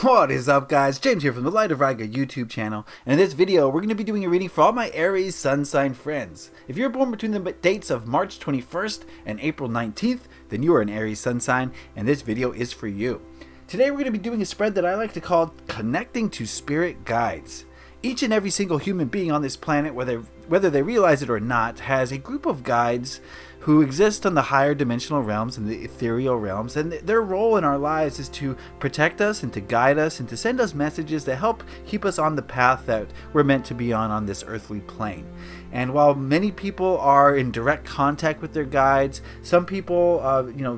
What is up, guys? James here from the Light of Riga YouTube channel, and in this video we're going to be doing a reading for all my Aries Sun sign friends. If you're born between the dates of March 21st and April 19th, then you are an Aries Sun sign, and this video is for you. Today we're going to be doing a spread that I like to call Connecting to Spirit Guides. Each and every single human being on this planet, whether they realize it or not, has a group of guides who exist on the higher dimensional realms and the ethereal realms, and their role in our lives is to protect us and to guide us and to send us messages that help keep us on the path that we're meant to be on this earthly plane. And while many people are in direct contact with their guides, some people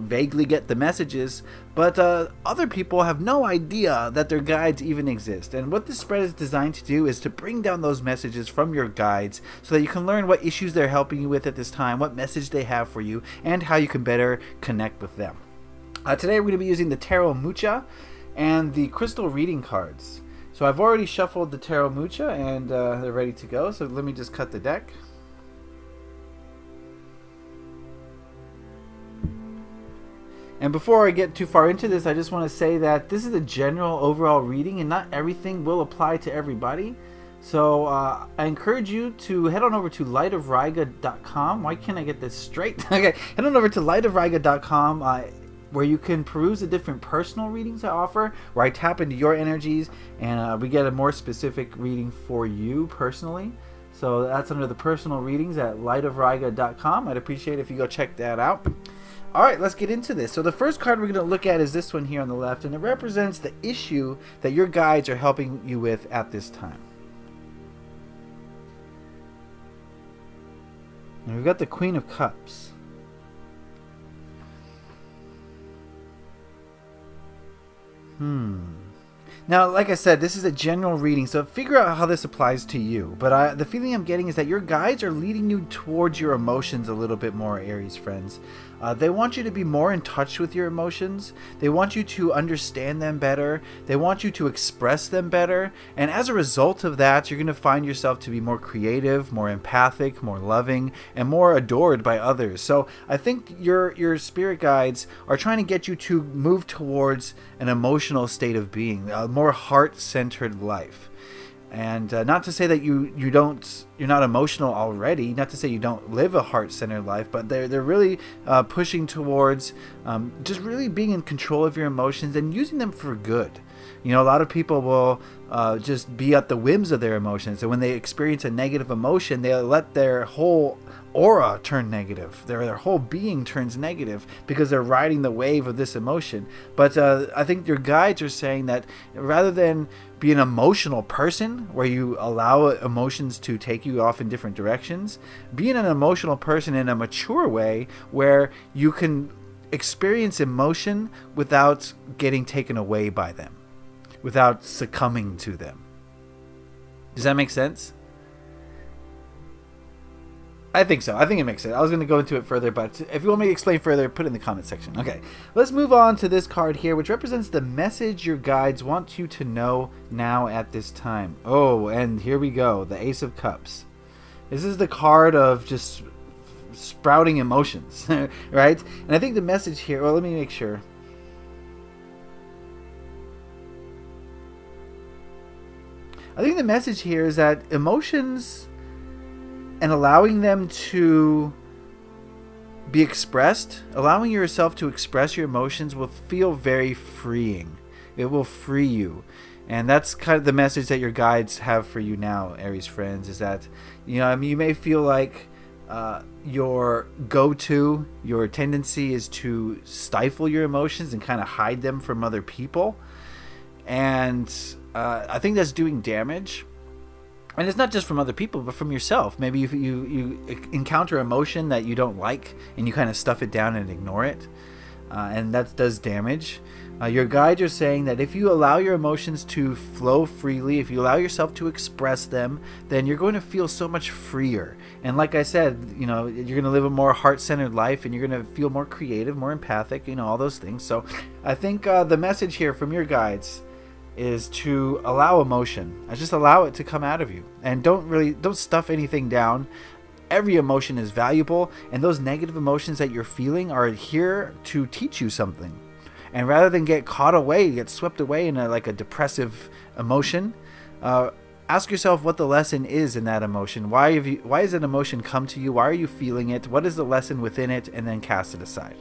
vaguely get the messages, but other people have no idea that their guides even exist. And what this spread is designed to do is to bring down those messages from your guides so that you can learn what issues they're helping you with at this time, what message they have for you, and how you can better connect with them. Today we're going to be using the Tarot Mucha and the Crystal Reading cards. So I've already shuffled the Tarot Mucha and they're ready to go. So let me just cut the deck. And before I get too far into this, I just want to say that this is a general overall reading and not everything will apply to everybody. So I encourage you to head on over to lightofriga.com. Why can't I get this straight? Okay, head on over to lightofriga.com where you can peruse the different personal readings I offer, where I tap into your energies and we get a more specific reading for you personally. So that's under the personal readings at lightofriga.com. I'd appreciate it if you go check that out. Alright, let's get into this. So the first card we're going to look at is this one here on the left, and it represents the issue that your guides are helping you with at this time. And we've got the Queen of Cups. Now, like I said, this is a general reading, so figure out how this applies to you. But the feeling I'm getting is that your guides are leading you towards your emotions a little bit more, Aries friends. They want you to be more in touch with your emotions. They want you to understand them better. They want you to express them better. And as a result of that, you're going to find yourself to be more creative, more empathic, more loving, and more adored by others. So I think your spirit guides are trying to get you to move towards an emotional state of being, a more heart-centered life. And not to say that you're not emotional already, not to say you don't live a heart-centered life, but they're really pushing towards just really being in control of your emotions and using them for good. You know, a lot of people will just be at the whims of their emotions, and when they experience a negative emotion, they'll let their whole aura turn negative. Their whole being turns negative because they're riding the wave of this emotion. But I think your guides are saying that rather than be an emotional person where you allow emotions to take you off in different directions, being an emotional person in a mature way where you can experience emotion without getting taken away by them, without succumbing to them. Does that make sense? I think so. I think it makes sense. I was going to go into it further, but if you want me to explain further, put it in the comment section. Okay, let's move on to this card here, which represents the message your guides want you to know now at this time. Oh, and here we go. The Ace of Cups. This is the card of just sprouting emotions, right? And I think the message here, well, let me make sure. I think the message here is that emotions and allowing them to be expressed, allowing yourself to express your emotions will feel very freeing. It will free you. And that's kind of the message that your guides have for you now, Aries friends, is that, you may feel like your go-to, your tendency is to stifle your emotions and kind of hide them from other people. And I think that's doing damage. And it's not just from other people, but from yourself. Maybe you encounter emotion that you don't like, and you kind of stuff it down and ignore it. And that does damage. Your guides are saying that if you allow your emotions to flow freely, if you allow yourself to express them, then you're going to feel so much freer. And like I said, you're going to live a more heart-centered life, and you're going to feel more creative, more empathic, all those things. So I think the message here from your guides is to allow emotion. Just allow it to come out of you, and don't stuff anything down. Every emotion is valuable, and those negative emotions that you're feeling are here to teach you something. And rather than get caught away, get swept away in like a depressive emotion, ask yourself what the lesson is in that emotion. Why has an emotion come to you? Why are you feeling it? What is the lesson within it? And then cast it aside.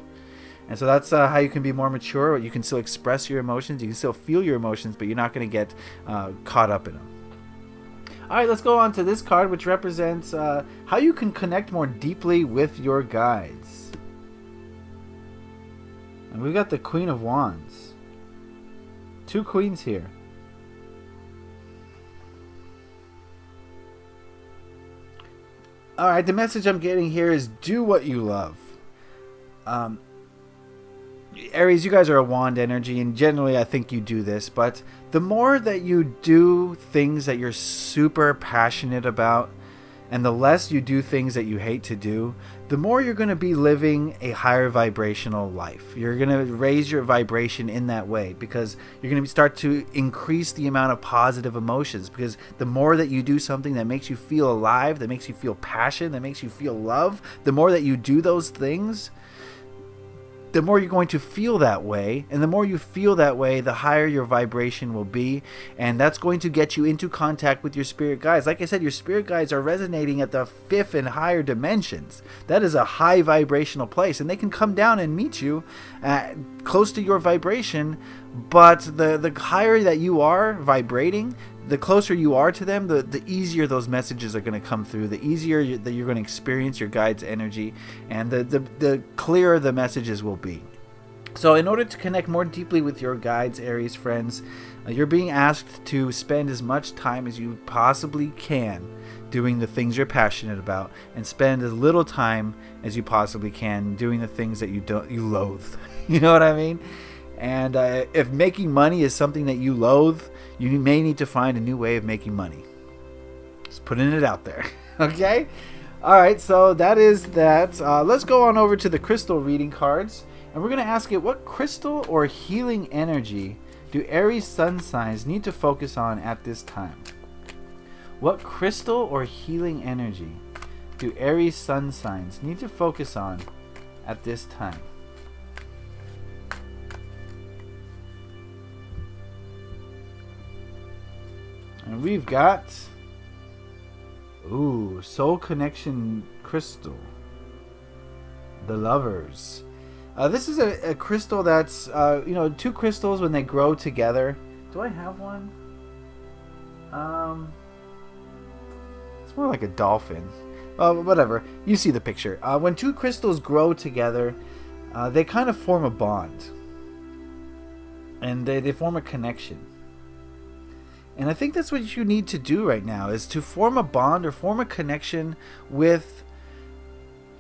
And so that's how you can be more mature. You can still express your emotions. You can still feel your emotions, but you're not going to get caught up in them. All right, let's go on to this card, which represents how you can connect more deeply with your guides. And we've got the Queen of Wands. 2 queens here. All right, the message I'm getting here is do what you love. Aries, you guys are a wand energy, and generally I think you do this, but the more that you do things that you're super passionate about, and the less you do things that you hate to do, the more you're going to be living a higher vibrational life. You're going to raise your vibration in that way, because you're going to start to increase the amount of positive emotions, because the more that you do something that makes you feel alive, that makes you feel passion, that makes you feel love, the more that you do those things, the more you're going to feel that way. And the more you feel that way, the higher your vibration will be. And that's going to get you into contact with your spirit guides. Like I said, your spirit guides are resonating at the 5th and higher dimensions. That is a high vibrational place. And they can come down and meet you close to your vibration. But the higher that you are vibrating, the closer you are to them, the easier those messages are going to come through, the easier that you're going to experience your guide's energy, and the clearer the messages will be. So in order to connect more deeply with your guides, Aries friends, you're being asked to spend as much time as you possibly can doing the things you're passionate about, and spend as little time as you possibly can doing the things that you loathe. You know what I mean? And if making money is something that you loathe, you may need to find a new way of making money. Just putting it out there. Okay? Alright, so that is that. Let's go on over to the crystal reading cards. And we're going to ask it, what crystal or healing energy do Aries sun signs need to focus on at this time? What crystal or healing energy do Aries sun signs need to focus on at this time? And we've got, Soul Connection Crystal. The Lovers. This is a crystal that's, 2 crystals when they grow together. Do I have one? It's more like a dolphin. Whatever. You see the picture. When 2 crystals grow together, they kind of form a bond. And they form a connection. And I think that's what you need to do right now, is to form a bond or form a connection with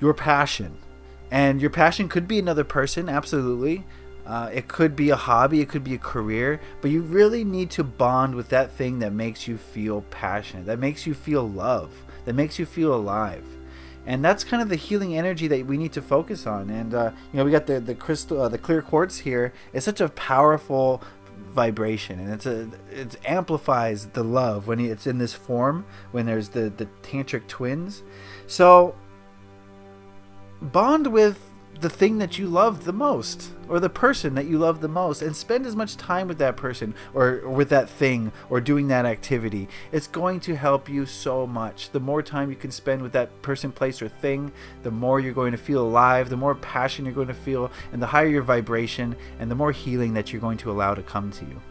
your passion. And your passion could be another person, absolutely. It could be a hobby, it could be a career, but you really need to bond with that thing that makes you feel passionate, that makes you feel love, that makes you feel alive. And that's kind of the healing energy that we need to focus on. And we got the crystal, the clear quartz here. It's such a powerful vibration, and it amplifies the love when it's in this form, when there's the tantric twins. So bond with the thing that you love the most, or the person that you love the most, and spend as much time with that person or with that thing or doing that activity. It's going to help you so much. The more time you can spend with that person, place, or thing, the more you're going to feel alive, the more passion you're going to feel, and the higher your vibration, and the more healing that you're going to allow to come to you.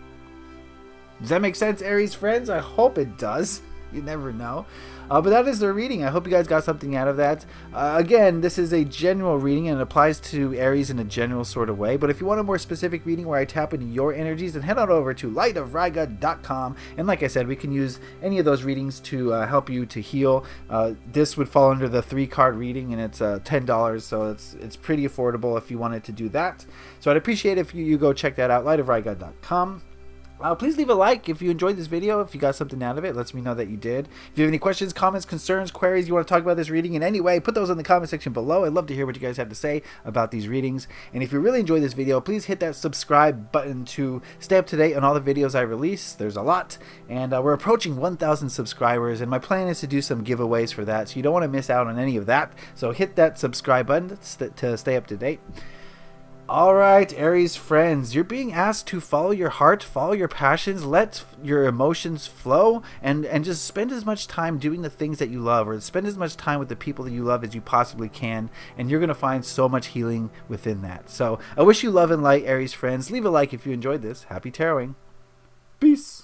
Does that make sense, Aries friends? I hope it does. You never know. But that is the reading. I hope you guys got something out of that. Again, this is a general reading, and it applies to Aries in a general sort of way. But if you want a more specific reading where I tap into your energies, then head on over to lightofriga.com. And like I said, we can use any of those readings to help you to heal. This would fall under the 3-card reading, and it's $10, so it's pretty affordable if you wanted to do that. So I'd appreciate if you go check that out, lightofriga.com. Please leave a like if you enjoyed this video. If you got something out of it, lets me know that you did. If you have any questions, comments, concerns, queries, you want to talk about this reading in any way, put those in the comment section below. I'd love to hear what you guys have to say about these readings. And if you really enjoyed this video, please hit that subscribe button to stay up to date on all the videos I release. There's a lot, and we're approaching 1,000 subscribers, and my plan is to do some giveaways for that, so you don't want to miss out on any of that. So hit that subscribe button to stay up to date. All right, Aries friends, you're being asked to follow your heart, follow your passions, let your emotions flow, and just spend as much time doing the things that you love, or spend as much time with the people that you love as you possibly can, and you're going to find so much healing within that. So I wish you love and light, Aries friends. Leave a like if you enjoyed this. Happy taroting. Peace.